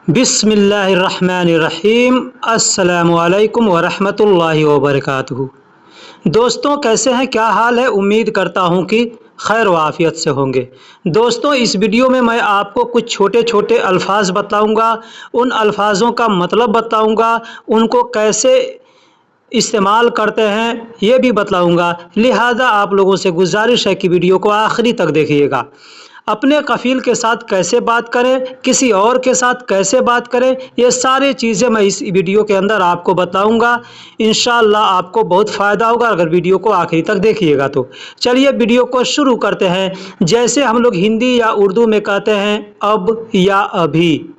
बिस्मिल्लाहिर्रहमानिर्रहीम। अस्सलामुअलैकुम वरहमतुल्लाहि वबरकातुहू। दोस्तों, कैसे हैं? क्या हाल है? उम्मीद करता हूं कि खैर वाफियत से होंगे। दोस्तों, इस वीडियो में मैं आपको कुछ छोटे छोटे अल्फाज बताऊंगा, उन अल्फाजों का मतलब बताऊंगा, उनको कैसे इस्तेमाल करते हैं ये भी बताऊंगा। लिहाजा आप लोगों से गुजारिश है कि वीडियो को आखिरी तक देखिएगा। अपने कफ़ील के साथ कैसे बात करें, किसी और के साथ कैसे बात करें, ये सारी चीज़ें मैं इस वीडियो के अंदर आपको बताऊंगा। इंशाअल्लाह आपको बहुत फ़ायदा होगा अगर वीडियो को आखिरी तक देखिएगा तो। चलिए वीडियो को शुरू करते हैं। जैसे हम लोग हिंदी या उर्दू में कहते हैं अब या अभी,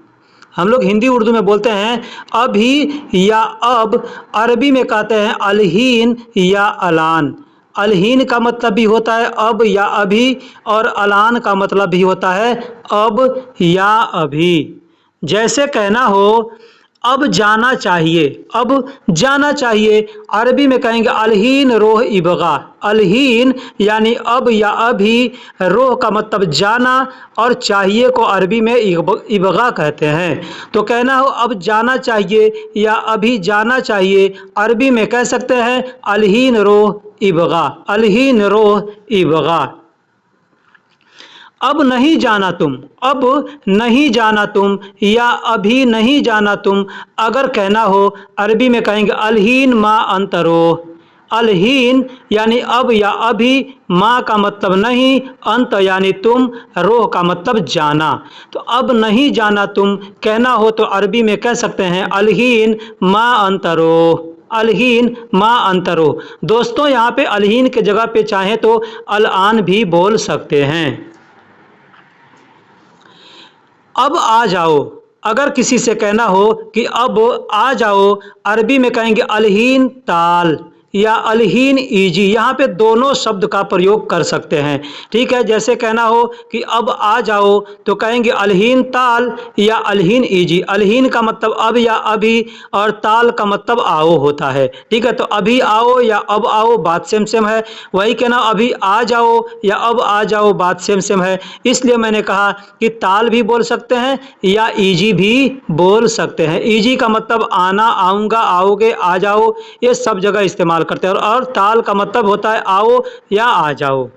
हम लोग हिंदी उर्दू में बोलते हैं अभी या अब। अरबी में कहते हैं अलहीन या अलान। अलहीन का मतलब भी होता है अब या अभी, और अलान का मतलब भी होता है अब या अभी। जैसे कहना हो अब जाना चाहिए, अब जाना चाहिए, अरबी में कहेंगे अलहीन रोह इबगा। अलहीन यानी अब या अभी, रोह का मतलब जाना, और चाहिए को अरबी में इबगा कहते हैं। तो कहना हो अब जाना चाहिए या अभी जाना चाहिए, अरबी में कह सकते हैं अलहीन रोह इबगा, अलहीन रोह इबगा। अब नहीं जाना तुम, अब नहीं जाना तुम, या अभी नहीं जाना तुम, अगर कहना हो अरबी में कहेंगे अलहीन मा अंतरो। अलहीन यानी अब या अभी, माँ का मतलब नहीं, अंत यानी तुम, रोह का मतलब जाना। तो अब नहीं जाना तुम कहना हो तो अरबी में कह सकते हैं अलहीन मा अंतरो, अलहीन मा अंतरो। दोस्तों, यहाँ पे अलहीन के जगह पे चाहें तो अलान भी बोल सकते हैं। अब आ जाओ, अगर किसी से कहना हो कि अब आ जाओ, अरबी में कहेंगे अलहीन ताल या अलहीन ईजी। यहाँ पे दोनों शब्द का प्रयोग कर सकते हैं, ठीक है। जैसे कहना हो कि अब आ जाओ तो कहेंगे अलहीन ताल या अलहीन ईजी। अलहीन का मतलब अब या अभी, और ताल का मतलब आओ होता है, ठीक है। तो अभी आओ या अब आओ बात सेम सेम है। वही कहना अभी आ जाओ या अब आ जाओ बात सेम सेम है। इसलिए मैंने कहा कि ताल भी बोल सकते हैं या ईजी भी बोल सकते हैं। ईजी का मतलब आना, आऊँगा, आओगे, आ जाओ, ये सब जगह इस्तेमाल करते हैं। और ताल का मतलब होता है आओ या आ जाओ।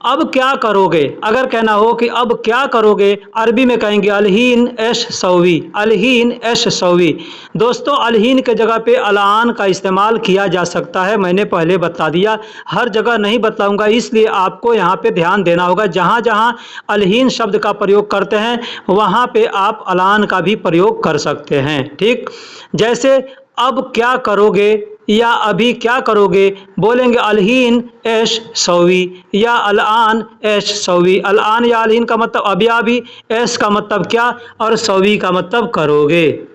अब क्या करोगे, अगर कहना हो कि अब क्या करोगे, अरबी में कहेंगे अलहीन एश सौवी, अलहीन एश सौवी। दोस्तों, अलहीन के जगह पे अलान का इस्तेमाल किया जा सकता है, मैंने पहले बता दिया। हर जगह नहीं बताऊंगा, इसलिए आपको यहाँ पे ध्यान देना होगा। जहाँ जहाँ अलहीन शब्द का प्रयोग करते हैं वहाँ पे आप अलान का भी प्रयोग कर सकते हैं, ठीक। जैसे अब क्या करोगे या अभी क्या करोगे, बोलेंगे अलहीन एश सौवी या अलान एश सौवी। अलान या अलहीन का मतलब अभी अभी, एश का मतलब क्या, और सौवी का मतलब करोगे।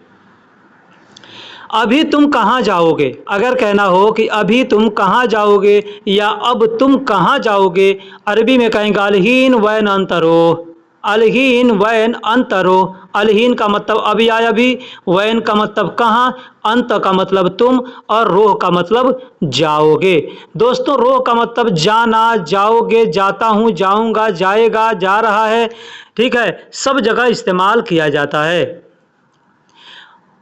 अभी तुम कहाँ जाओगे, अगर कहना हो कि अभी तुम कहाँ जाओगे या अब तुम कहाँ जाओगे, अरबी में कहेंगे अलहीन वैन अंतरो, अलहीन वैन अंतरो। अलहीन का मतलब अभी आया भी, वैन का मतलब कहाँ, अंत का मतलब तुम, और रोह का मतलब जाओगे। दोस्तों, रोह का मतलब जाना, जाओगे, जाता हूँ, जाऊँगा, जाएगा, जा रहा है, ठीक है, सब जगह इस्तेमाल किया जाता है।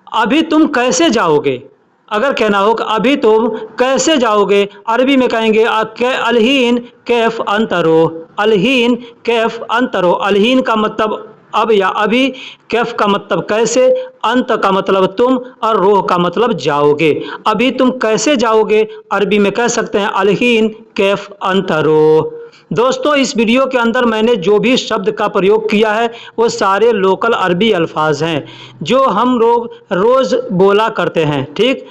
अभी तुम कैसे जाओगे, अगर कहना हो कि अभी तुम कैसे जाओगे, अरबी में कहेंगे अलहीन कैफ अंतरो, अलहीन कैफ अंतरो। अलहीन का मतलब अब या अभी, कैफ का मतलब कैसे, अंत का मतलब तुम, और रोह का मतलब जाओगे। अभी तुम कैसे जाओगे, अरबी में कह सकते हैं अलहीन कैफ अंतरो। दोस्तों, इस वीडियो के अंदर मैंने जो भी शब्द का प्रयोग किया है वो सारे लोकल अरबी अल्फाज हैं जो हम लोग रोज़ बोला करते हैं, ठीक।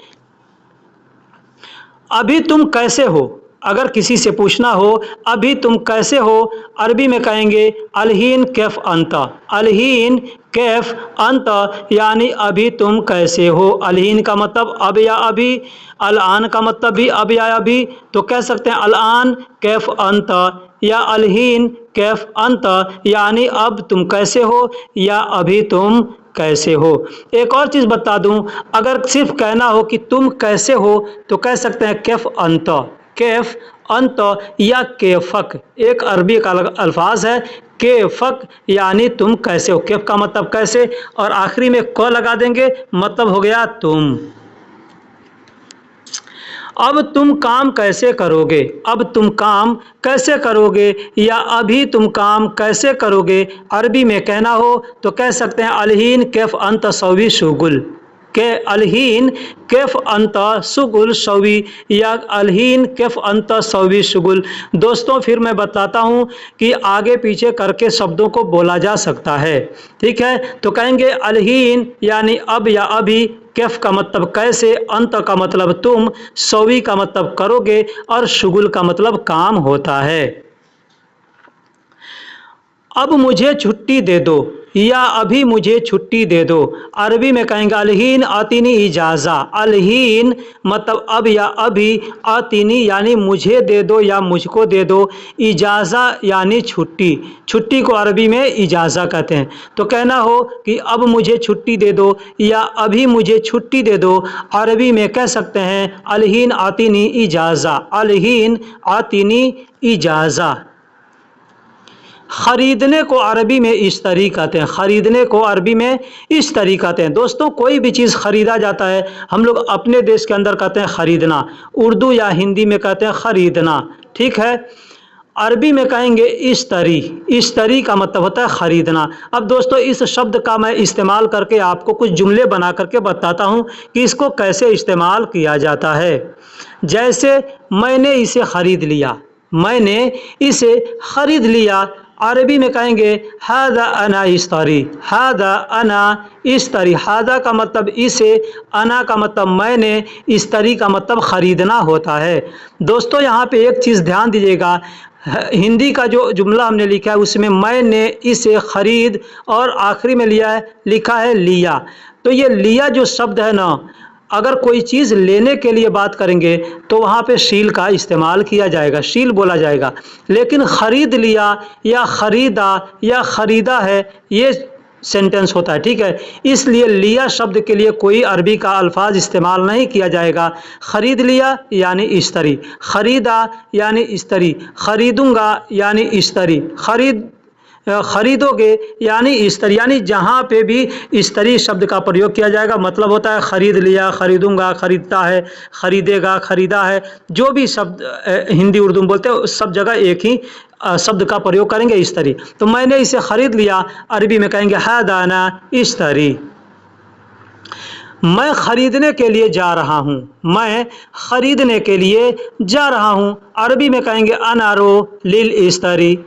अभी तुम कैसे हो, अगर किसी से पूछना हो अभी तुम कैसे हो, अरबी में कहेंगे अलहीन कैफ अंत, अलहीन कैफ अंत यानी अभी तुम कैसे हो। अलहीन का मतलब अब या अभी, अलान का मतलब भी अब या अभी, तो कह सकते हैं अलान कैफ अंत या अलहीन कैफ अंत यानी अब तुम कैसे हो या अभी तुम कैसे हो। एक और चीज़ बता दूं, अगर सिर्फ कहना हो कि तुम कैसे हो तो कह सकते हैं कैफ अंत, कैफ अंत या केफक एक अरबी का अल्फाज है। केफक यानी तुम कैसे हो, केफ का मतलब कैसे, और आखिरी में क लगा देंगे, मतलब हो गया तुम। अब तुम काम कैसे करोगे, अब तुम काम कैसे करोगे या अभी तुम काम कैसे करोगे, अरबी में कहना हो तो कह सकते हैं अलहीन कैफ अंत सवी शुगुल, के अलहीन कैफ अंत शुगुल सवी या अलहीन कैफ अंत सवी शुगुल। दोस्तों फिर मैं बताता हूँ कि आगे पीछे करके शब्दों को बोला जा सकता है, ठीक है। तो कहेंगे अलहीन यानी अब या अभी, कैफ का मतलब कैसे, अंत का मतलब तुम, सवी का मतलब करोगे और शुगुल का मतलब काम होता है। अब मुझे छुट्टी दे दो या अभी मुझे छुट्टी दे दो, अरबी में कहेंगे अलहीन आतीनी इजाज़ा। अलहीन मतलब अब या अभी, आतीनी यानी मुझे दे दो या मुझको दे दो, इजाज़ा यानी छुट्टी, छुट्टी को अरबी में इजाज़ा कहते हैं। तो कहना हो कि अब मुझे छुट्टी दे दो या अभी मुझे छुट्टी दे दो, अरबी में कह सकते हैं अलहीन आतीनी इजाज़ा, अलहीन आतीनी इजाज़ा। ख़रीदने को अरबी में इश्तरी कहते हैं, ख़रीदने को अरबी में इश्तरी कहते हैं। दोस्तों कोई भी चीज़ ख़रीदा जाता है, हम लोग अपने देश के अंदर कहते हैं ख़रीदना, उर्दू या हिंदी में कहते हैं ख़रीदना, ठीक है। अरबी में कहेंगे इश्तरी, इश्तरी का मतलब होता है ख़रीदना। अब दोस्तों इस शब्द का मैं इस्तेमाल करके आपको कुछ जुमले बना करके बताता हूँ कि इसको कैसे इस्तेमाल किया जाता है। जैसे मैंने इसे ख़रीद लिया, मैंने इसे ख़रीद लिया, अरबी में कहेंगे हादा अना इश्तरी, हादा अना इश्तरी। हादा का मतलब इसे, अना का मतलब मैंने, इश्तरी का मतलब ख़रीदना होता है। दोस्तों यहाँ पे एक चीज़ ध्यान दीजिएगा, हिंदी का जो जुमला हमने लिखा है उसमें मैंने इसे ख़रीद और आखिरी में लिखा है लिया। तो ये लिया जो शब्द है ना, अगर कोई चीज़ लेने के लिए बात करेंगे तो वहाँ पे शील का इस्तेमाल किया जाएगा, शील बोला जाएगा। लेकिन ख़रीद लिया या ख़रीदा या ख़रीदा है ये सेंटेंस होता है, ठीक है। इसलिए लिया शब्द के लिए कोई अरबी का अल्फाज इस्तेमाल नहीं किया जाएगा। ख़रीद लिया यानी इश्तरी, ख़रीदा यानी इश्तरी, ख़रीदूँगा यानी इश्तरी, ख़रीदोगे यानी इश्तरी। यानी जहाँ पे भी इश्तरी शब्द का प्रयोग किया जाएगा मतलब होता है ख़रीद लिया, ख़रीदूँगा, ख़रीदता है, ख़रीदेगा, ख़रीदा है। जो भी शब्द हिंदी उर्दू में बोलते हैं उस सब जगह एक ही शब्द का प्रयोग करेंगे इश्तरी। तो मैंने इसे ख़रीद लिया, अरबी में कहेंगे हादाना इश्तरी। मैं ख़रीदने के लिए जा रहा हूँ, मैं ख़रीदने के लिए जा रहा हूँ, अरबी में कहेंगे अनारो लिल इश्तरी,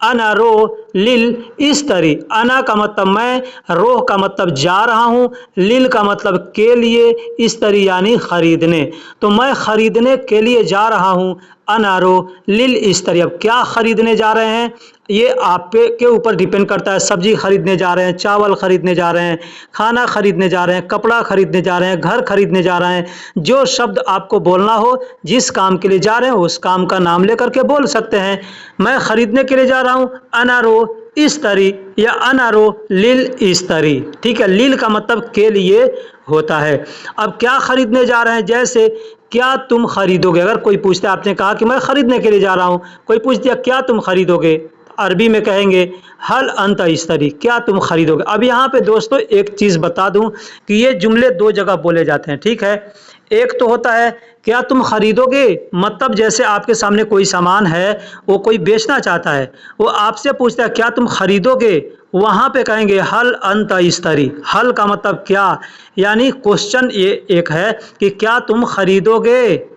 अना रो लिल इश्तरी। अना का मतलब मैं, रोह का मतलब जा रहा हूँ, लिल का मतलब के लिए, इश्तरी यानी ख़रीदने। तो मैं ख़रीदने के लिए जा रहा हूँ, अनारो लिल इश्तरी। अब क्या ख़रीदने जा रहे हैं ये आप के ऊपर डिपेंड करता है। सब्ज़ी ख़रीदने जा रहे हैं, चावल ख़रीदने जा रहे हैं, खाना ख़रीदने जा रहे हैं, कपड़ा ख़रीदने जा रहे हैं, घर ख़रीदने जा रहे हैं। जो शब्द आपको बोलना हो, जिस काम के लिए जा रहे हैं उस काम का नाम लेकर के बोल सकते हैं। मैं ख़रीदने के लिए जा रहा हूँ अनारो इश्तरी या अनारो लिल इश्तरी, ठीक है। लिल का मतलब के लिए होता है। अब क्या ख़रीदने जा रहे हैं, जैसे क्या तुम खरीदोगे, अगर कोई पूछता है, आपने कहा कि मैं ख़रीदने के लिए जा रहा हूँ, कोई पूछ दिया क्या तुम खरीदोगे, अरबी में कहेंगे हल अंत इश्तरी, क्या तुम खरीदोगे। अब यहाँ पे दोस्तों एक चीज़ बता दूँ कि ये जुमले दो जगह बोले जाते हैं, ठीक है। एक तो होता है क्या तुम खरीदोगे, मतलब जैसे आपके सामने कोई सामान है, वो कोई बेचना चाहता है, वो आपसे पूछता है क्या तुम खरीदोगे, वहाँ पे कहेंगे हल अंत इश्तरी। हल का मतलब क्या, यानी क्वेश्चन ये एक है कि क्या तुम खरीदोगे,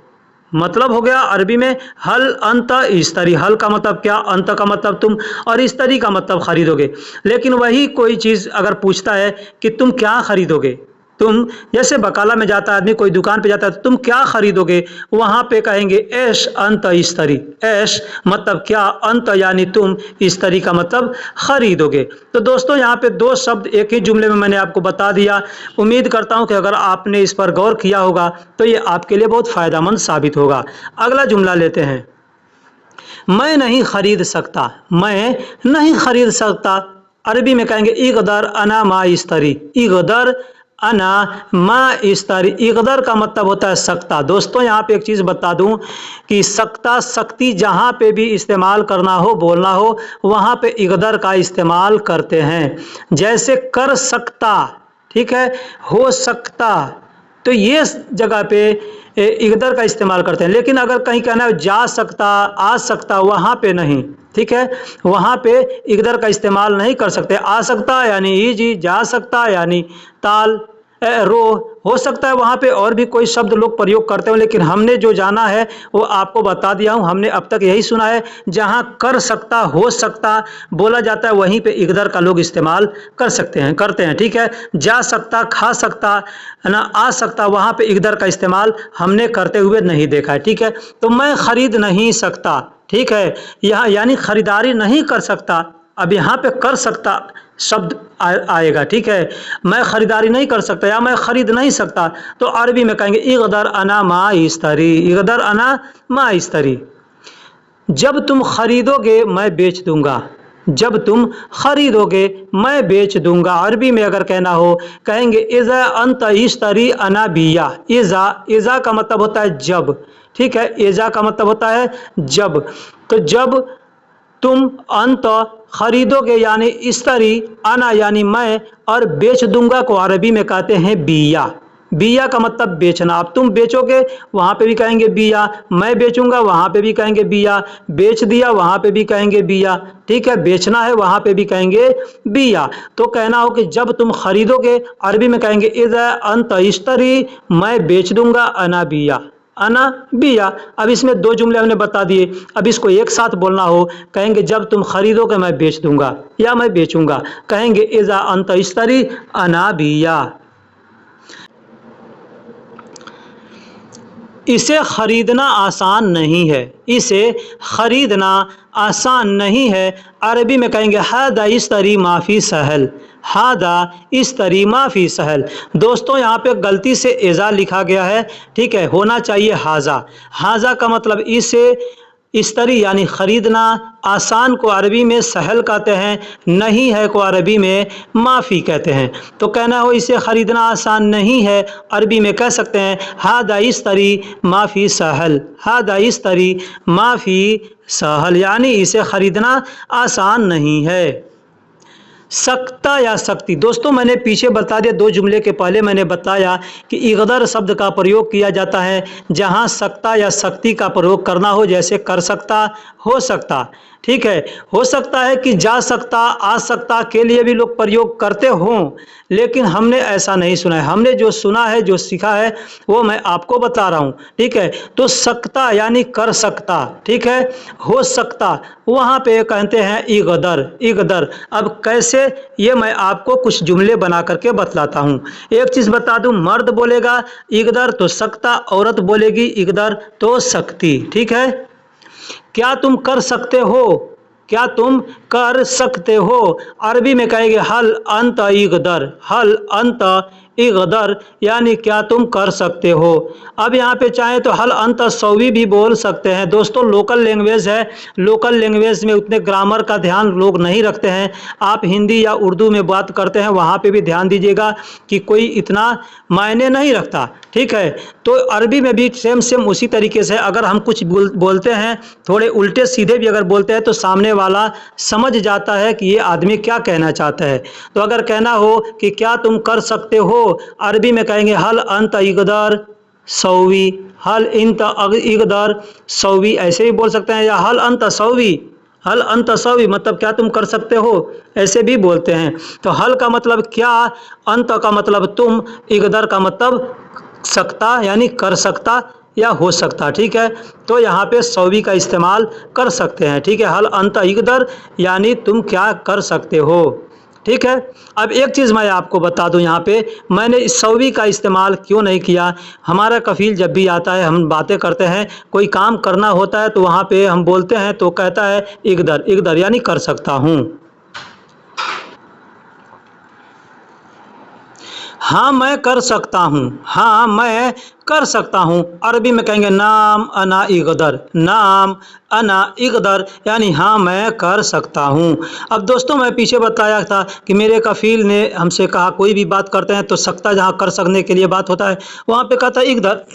मतलब हो गया अरबी में हल अंत इश्तरी। हल का मतलब क्या, अंत का मतलब तुम, और इश्तरी का मतलब खरीदोगे। लेकिन वही कोई चीज़ अगर पूछता है कि तुम क्या खरीदोगे, तुम जैसे बकाला में जाता है आदमी, कोई दुकान पे जाता है तो तुम क्या खरीदोगे, वहाँ पे कहेंगे ऐश अंत इश्तरी। ऐश मतलब क्या, अंत यानी तुम, इश्तरी का मतलब खरीदोगे। तो दोस्तों यहाँ पे दो शब्द एक ही जुमले में मैंने आपको बता दिया। उम्मीद करता हूँ कि अगर आपने इस पर गौर किया होगा तो ये आपके लिए बहुत फ़ायदेमंद साबित होगा। अगला जुमला लेते हैं, मैं नहीं खरीद सकता, मैं नहीं खरीद सकता, अरबी में कहेंगे इगदर अना मा इश्तरी। इगदर अना मा इस्तरी। इक़दर का मतलब होता है सकता। दोस्तों यहाँ पे एक चीज़ बता दूं कि सकता शक्ति जहाँ पे भी इस्तेमाल करना हो, बोलना हो, वहाँ पे इक़दर का इस्तेमाल करते हैं। जैसे कर सकता, ठीक है, हो सकता, तो ये जगह पे इक़दर का इस्तेमाल करते हैं। लेकिन अगर कहीं कहना है जा सकता, आ सकता, वहाँ पे नहीं, ठीक है, वहाँ पे इक़दर का इस्तेमाल नहीं कर सकते। आ सकता यानी ईजी, जा सकता यानी ताल, रो, हो सकता है वहाँ पे और भी कोई शब्द लोग प्रयोग करते हो, लेकिन हमने जो जाना है वो आपको बता दिया हूँ। हमने अब तक यही सुना है, जहाँ कर सकता, हो सकता बोला जाता है, वहीं पे इक़दर का लोग इस्तेमाल कर सकते हैं, करते हैं, ठीक है। जा सकता, खा सकता, है ना, आ सकता, वहाँ पे इक़दर का इस्तेमाल हमने करते हुए नहीं देखा है, ठीक है। तो मैं खरीद नहीं सकता, ठीक है, यहाँ यानी खरीदारी नहीं कर सकता। अब यहाँ पे कर सकता शब्द आएगा, ठीक है। मैं खरीदारी नहीं कर सकता या मैं खरीद नहीं सकता, तो अरबी में कहेंगे इग़दर अना मा इस्तरी, इग़दर अना मा इस्तरी। जब तुम खरीदोगे मैं बेच दूंगा, जब तुम खरीदोगे मैं बेच दूंगा। अरबी में अगर कहना हो, कहेंगे इज़ा अंत इश्तरी अना बिया। इज़ा, इज़ा का मतलब होता है जब, ठीक है, इज़ा का मतलब होता है जब। तो जब तुम अंत खरीदोगे यानी इस्तरी, अना यानी मैं, और बेच दूंगा को अरबी में कहते हैं बिया। बिया का मतलब बेचना। अब तुम बेचोगे वहाँ पे भी कहेंगे बिया, मैं बेचूंगा वहाँ पे भी कहेंगे बिया, बेच दिया वहाँ पे भी कहेंगे बिया, ठीक है, बेचना है वहाँ पे भी कहेंगे बिया। तो कहना हो कि जब तुम खरीदोगे, अरबी में कहेंगे इज़ा अंत इश्तरी, मैं बेच दूंगा, अना बिया, अना बिया। अब इसमें दो जुमले हमने बता दिए। अब इसको एक साथ बोलना हो, कहेंगे जब तुम खरीदोगे मैं बेच दूंगा या मैं बेचूंगा, कहेंगे इज़ा अंत इश्तरी अना बिया। इसे खरीदना आसान नहीं है, इसे खरीदना आसान नहीं है। अरबी में कहेंगे हादा इस्तरी माफ़ी सहल, हादा इस्तरी माफ़ी सहल। दोस्तों यहाँ पे गलती से एज़ा लिखा गया है, ठीक है, होना चाहिए हाजा। हाजा का मतलब इसे, इस्तरी यानी खरीदना, आसान को अरबी में सहल कहते हैं, नहीं है को अरबी में माफ़ी कहते हैं। तो कहना हो इसे ख़रीदना आसान नहीं है, अरबी में कह सकते हैं हादा इस्तरी माफ़ी सहल, हादा इस्तरी माफ़ी सहल, यानी इसे ख़रीदना आसान नहीं है। सकता या सकती। दोस्तों मैंने पीछे बता दिया, दो जुमले के पहले मैंने बताया कि इग़दर शब्द का प्रयोग किया जाता है जहां सकता या सकती का प्रयोग करना हो, जैसे कर सकता, हो सकता, ठीक है। हो सकता है कि जा सकता, आ सकता के लिए भी लोग प्रयोग करते हों, लेकिन हमने ऐसा नहीं सुना है। हमने जो सुना है, जो सीखा है, वो मैं आपको बता रहा हूँ, ठीक है। तो सकता यानी कर सकता, ठीक है। हो सकता वहाँ पे कहते हैं इग़दर, इग़दर। अब कैसे, ये मैं आपको कुछ जुमले बना करके बतलाता हूँ। एक चीज़ बता दूँ, मर्द बोलेगा इग़दर तो सकता, औरत बोलेगी इग़दर तो सकती, ठीक है। क्या तुम कर सकते हो, क्या तुम कर सकते हो, अरबी में कहेंगे हल अंत इग़दर, हल अंत इग़दर, यानी क्या तुम कर सकते हो। अब यहाँ पे चाहें तो हल अंत सौवी भी बोल सकते हैं। दोस्तों लोकल लैंग्वेज है, लोकल लैंग्वेज में उतने ग्रामर का ध्यान लोग नहीं रखते हैं। आप हिंदी या उर्दू में बात करते हैं, वहाँ पे भी ध्यान दीजिएगा कि कोई इतना मायने नहीं रखता, ठीक है। तो अरबी में भी सेम सेम उसी तरीके से अगर हम कुछ बोलते हैं, थोड़े उल्टे सीधे भी अगर बोलते हैं, तो सामने वाला समझ जाता है कि ये आदमी क्या कहना चाहता है। तो अगर कहना हो कि क्या तुम कर सकते हो, अरबी में कहेंगे हल अंत इग़दर सौवी, हल इंत इग़दर सौवी, ऐसे भी बोल सकते हैं, या हल अंत सौवी, हल अंत सौवी मतलब क्या तुम कर सकते हो, ऐसे भी बोलते हैं। तो हल का मतलब क्या, अंत का मतलब तुम, इग़दर का मतलब सकता यानी कर सकता या हो सकता, ठीक है। तो यहाँ पे सौवी का इस्तेमाल कर सकते हैं, ठीक है। हल अंत इग़दर यानी तुम क्या कर सकते हो, ठीक है। अब एक चीज़ मैं आपको बता दूं, यहाँ पे मैंने इस सौवी का इस्तेमाल क्यों नहीं किया। हमारा कफ़ील जब भी आता है, हम बातें करते हैं, कोई काम करना होता है तो वहाँ पे हम बोलते हैं तो कहता है इग़दर, इग़दर यानी कर सकता हूँ। हाँ मैं कर सकता हूँ, हाँ मैं कर सकता हूँ। अरबी में कहेंगे नाम अना इगदर, नाम अना इगदर यानी हाँ मैं कर सकता हूँ। अब दोस्तों मैं पीछे बताया था कि मेरे कफील ने हमसे कहा कोई भी बात करते हैं तो सकता जहाँ कर सकने के लिए बात होता है वहाँ पे कहता है इगदर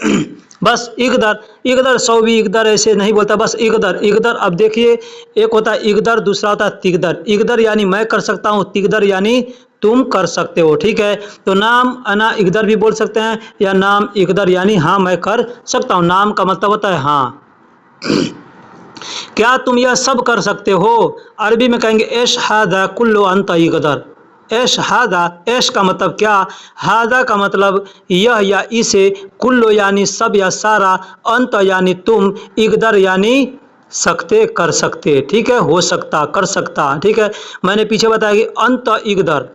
बस इगदर, इगदर सौ भी इगदर ऐसे नहीं बोलता, बस इगदर इगदर। अब देखिए एक होता है इगदर, दूसरा होता है तिगदर। इगदर यानी मैं कर सकता हूँ, तिगदर यानी तुम कर सकते हो। ठीक है, तो नाम अना इगदर भी बोल सकते हैं या नाम इगदर यानी हाँ मैं कर सकता हूँ। नाम का मतलब होता है हाँ। क्या तुम यह सब कर सकते हो? अरबी में कहेंगे एश हादा कुल्लो अंत इगदर। एश हादा, एश का मतलब क्या, हादा का मतलब यह या इसे, कुल्लो यानी सब या सारा, अंत यानी तुम, इगदर यानी सकते कर सकते। ठीक है, हो सकता कर सकता। ठीक है, मैंने पीछे बताया कि अंत इगदर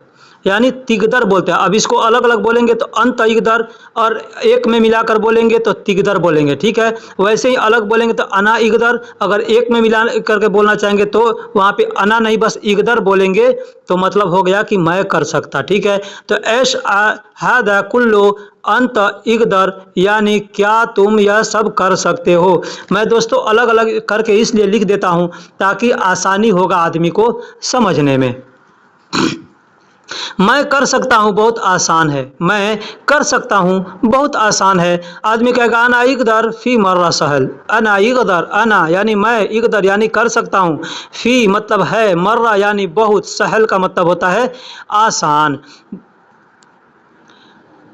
यानी तिगदर बोलते हैं। अब इसको अलग अलग बोलेंगे तो अंत इगदर, और एक में मिलाकर बोलेंगे तो तिगदर बोलेंगे। ठीक है, वैसे ही अलग बोलेंगे तो अना इगदर, अगर एक में मिला करके बोलना चाहेंगे तो वहाँ पे अना नहीं बस इगदर बोलेंगे तो मतलब हो गया कि मैं कर सकता। ठीक है, तो ऐश हादा कुल्लो अंत इगदर यानी क्या तुम यह सब कर सकते हो। मैं दोस्तों अलग अलग करके इसलिए लिख देता हूँ ताकि आसानी होगा आदमी को समझने में। मैं कर सकता हूँ बहुत आसान है, मैं कर सकता हूँ बहुत आसान है। आदमी कहेगा अना इगदर फी मर्रा सहल, अना इगदर, अना यानी मैं, इगदर यानी कर सकता हूँ, फी मतलब है, मर्रा यानी बहुत, सहल का मतलब होता है आसान।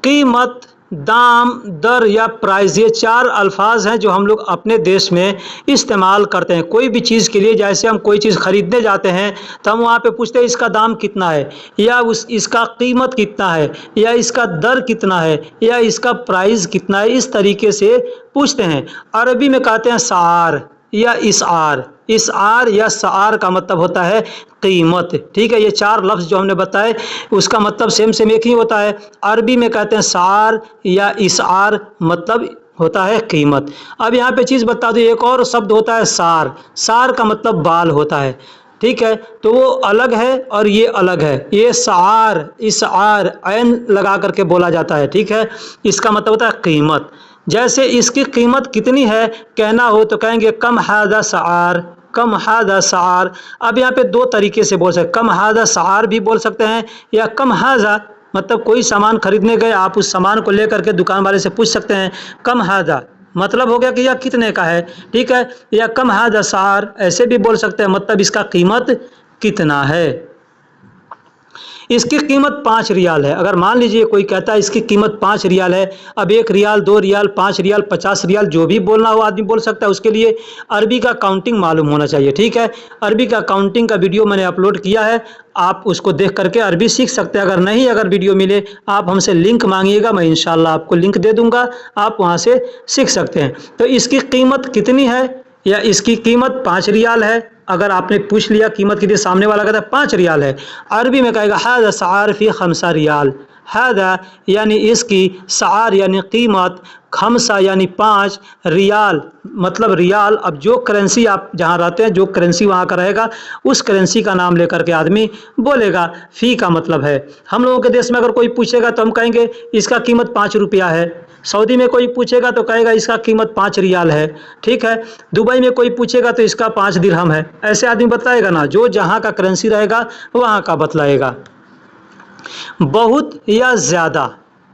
कीमत, दाम, दर या प्राइस, ये चार अल्फाज हैं जो हम लोग अपने देश में इस्तेमाल करते हैं। कोई भी चीज़ के लिए, जैसे हम कोई चीज़ खरीदने जाते हैं तो हम वहाँ पे पूछते हैं इसका दाम कितना है, या इसका कीमत कितना है, या इसका दर कितना है, या इसका प्राइस कितना है, इस तरीके से पूछते हैं। अरबी में कहते हैं सार या इसार। इसार या सार का मतलब होता है कीमत। ठीक है, ये चार लफ्ज़ जो हमने बताए उसका मतलब सेम एक ही होता है। अरबी में कहते हैं सार या इसार, मतलब होता है कीमत। अब यहाँ पे चीज़ बता दूँ, एक और शब्द होता है सार। सार का मतलब बाल होता है। ठीक है, तो वो अलग है और ये अलग है। ये सार, इसार ऐन लगा करके बोला जाता है। ठीक है, इसका मतलब होता है कीमत। जैसे इसकी कीमत कितनी है कहना हो तो कहेंगे कम हादा सार, कम हादा सार। अब यहाँ पे दो तरीके से बोल सकते, कम हादा सार भी बोल सकते हैं या कम हादा, मतलब कोई सामान खरीदने गए आप उस सामान को लेकर के दुकान वाले से पूछ सकते हैं कम हादा, मतलब हो गया कि यह कितने का है। ठीक है, या कम हादा सार ऐसे भी बोल सकते हैं, मतलब इसका कीमत कितना है। इसकी कीमत 5 रियाल है। अगर मान लीजिए कोई कहता है इसकी कीमत 5 रियाल है, अब 1 रियाल, 2 रियाल, 5 रियाल, 50 रियाल, जो भी बोलना हो आदमी बोल सकता है। उसके लिए अरबी का काउंटिंग मालूम होना चाहिए। ठीक है, अरबी का काउंटिंग का वीडियो मैंने अपलोड किया है, आप उसको देख करके अरबी सीख सकते हैं। अगर वीडियो मिले आप हमसे लिंक मांगिएगा, मैं इंशाल्लाह आपको लिंक दे दूंगा, आप वहाँ से सीख सकते हैं। तो इसकी कीमत कितनी है, या इसकी कीमत 5 रियाल है। अगर आपने पूछ लिया कीमत कितनी, सामने वाला कहता है 5 रियाल है, अरबी में कहेगा हादा सआर फी खमसा रियाल। हादा यानी इसकी, सआर यानी कीमत, खमसा यानी 5, रियाल मतलब रियाल। अब जो करेंसी आप जहाँ रहते हैं, जो करेंसी वहाँ का रहेगा, उस करेंसी का नाम लेकर के आदमी बोलेगा। फ़ी का मतलब है, हम लोगों के देश में अगर कोई पूछेगा तो हम कहेंगे इसका कीमत 5 रुपया है। सऊदी में कोई पूछेगा तो कहेगा इसका कीमत 5 रियाल है। ठीक है, दुबई में कोई पूछेगा तो इसका 5 दिरहम है। ऐसे आदमी बताएगा ना, जो जहाँ का करेंसी रहेगा वहाँ का बतलाएगा। बहुत या ज़्यादा,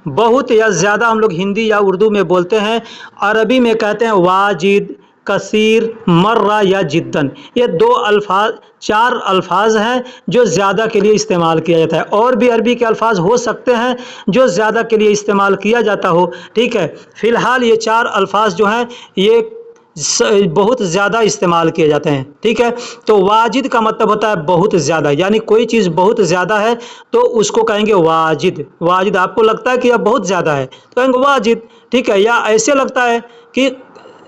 बहुत या ज़्यादा हम लोग हिंदी या उर्दू में बोलते हैं। अरबी में कहते हैं वाजिद, कसीर, मर्रा या जिद्दन। ये 4 अल्फाज हैं जो ज़्यादा के लिए इस्तेमाल किया जाता है। और भी अरबी के अल्फाज हो सकते हैं जो ज़्यादा के लिए इस्तेमाल किया जाता हो। ठीक है, फ़िलहाल ये 4 अल्फाज जो हैं ये बहुत ज़्यादा इस्तेमाल किए जाते हैं। ठीक है, तो वाजिद का मतलब होता है बहुत ज़्यादा, यानी कोई चीज़ बहुत ज़्यादा है तो उसको कहेंगे वाजिद। वाजिद, आपको लगता है कि यह बहुत ज़्यादा है तो कहेंगे वाजिद। ठीक है, या ऐसे लगता है कि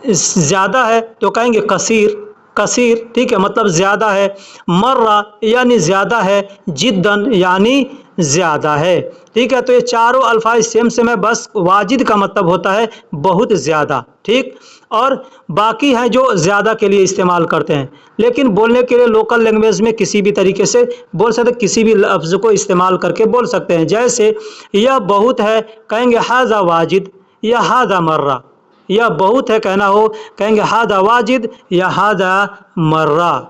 ज़्यादा है तो कहेंगे कसीर। कसीर, ठीक है, मतलब ज़्यादा है, मर्रा यानी ज़्यादा है, जिद्दन यानी ज़्यादा है, ठीक है। तो ये चारों अल्फाज सेम है, बस वाजिद का मतलब होता है बहुत ज़्यादा, ठीक। और बाकी हैं जो ज़्यादा के लिए इस्तेमाल करते हैं, लेकिन बोलने के लिए लोकल लैंग्वेज में किसी भी तरीके से बोल सकते, किसी भी लफ्ज़ को इस्तेमाल करके बोल सकते हैं। जैसे यह बहुत है, कहेंगे हाज़ा वाजिद या हाज़ा मर्रा। यह बहुत है कहना हो, कहेंगे हाज़ा वाजिद या हाज़ा मर्रा।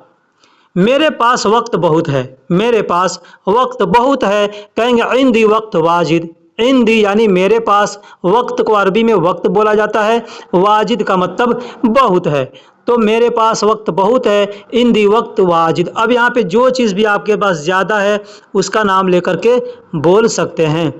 मेरे पास वक्त बहुत है, मेरे पास वक्त बहुत है, कहेंगे इंदी वक्त वाजिद। इंदी यानी मेरे पास, वक्त को अरबी में वक्त बोला जाता है, वाजिद का मतलब बहुत है। तो मेरे पास वक्त बहुत है, इंदी वक्त वाजिद। अब यहाँ पे जो चीज़ भी आपके पास ज़्यादा है उसका नाम लेकर के बोल सकते हैं।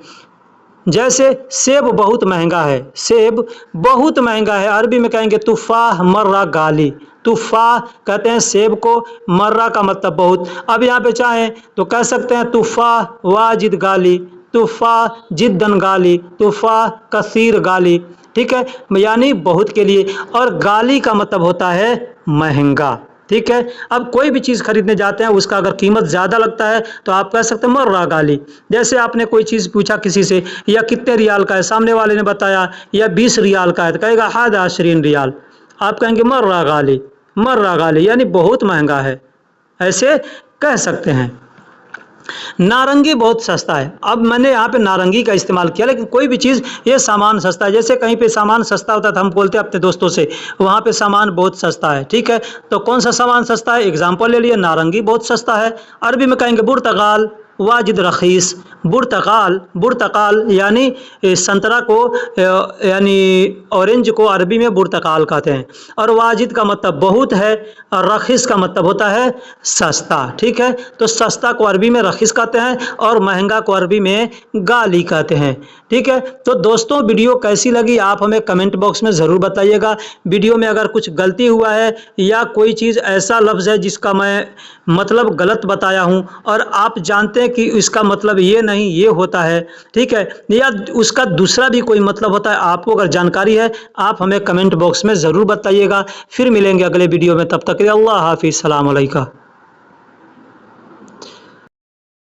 जैसे सेब बहुत महंगा है, सेब बहुत महंगा है, अरबी में कहेंगे तुफ़ाह मर्रा गाली। तुफ़ाह कहते हैं सेब को, मर्रा का मतलब बहुत। अब यहाँ पे चाहें तो कह सकते हैं तुफ़ाह वाजिद गाली, तुफ़ाह जिद्दन गाली, तुफ़ाह कसीर गाली, ठीक है, यानी बहुत के लिए। और गाली का मतलब होता है महंगा, ठीक है। अब कोई भी चीज़ खरीदने जाते हैं, उसका अगर कीमत ज़्यादा लगता है तो आप कह सकते हैं मर्रा गाली। जैसे आपने कोई चीज़ पूछा किसी से, या कितने रियाल का है, सामने वाले ने बताया या 20 रियाल का है, तो कहेगा हादा 20 रियाल। आप कहेंगे मर्रा गाली, मर्रा गाली यानी बहुत महंगा है, ऐसे कह सकते हैं। नारंगी बहुत सस्ता है। अब मैंने यहाँ पे नारंगी का इस्तेमाल किया, लेकिन कोई भी चीज़, ये सामान सस्ता है। जैसे कहीं पे सामान सस्ता होता है तो हम बोलते हैं अपने दोस्तों से वहाँ पे सामान बहुत सस्ता है, ठीक है। तो कौन सा सामान सस्ता है, एग्जाम्पल ले लिए, नारंगी बहुत सस्ता है। अरबी में कहेंगे बुर्तगाल वाजिद रखीस। बुर्तकाल, बुर्तकाल यानी संतरा को, यानी ऑरेंज को अरबी में बुर्तकाल कहते हैं। और वाजिद का मतलब बहुत है, और रखीस का मतलब होता है सस्ता, ठीक है। तो सस्ता को अरबी में रखीस कहते हैं और महंगा को अरबी में गाली कहते हैं, ठीक है। तो दोस्तों वीडियो कैसी लगी आप हमें कमेंट बॉक्स में ज़रूर बताइएगा। वीडियो में अगर कुछ गलती हुआ है या कोई चीज़ ऐसा लफ्ज़ है जिसका मैं मतलब गलत बताया हूँ और आप जानते हैं कि इसका मतलब ये नहीं ये होता है, ठीक है, या उसका दूसरा भी कोई मतलब होता है, आपको अगर जानकारी है आप हमें कमेंट बॉक्स में ज़रूर बताइएगा। फिर मिलेंगे अगले वीडियो में, तब तक के लिए अल्लाह हाफिज़, सलाम अलैकुम।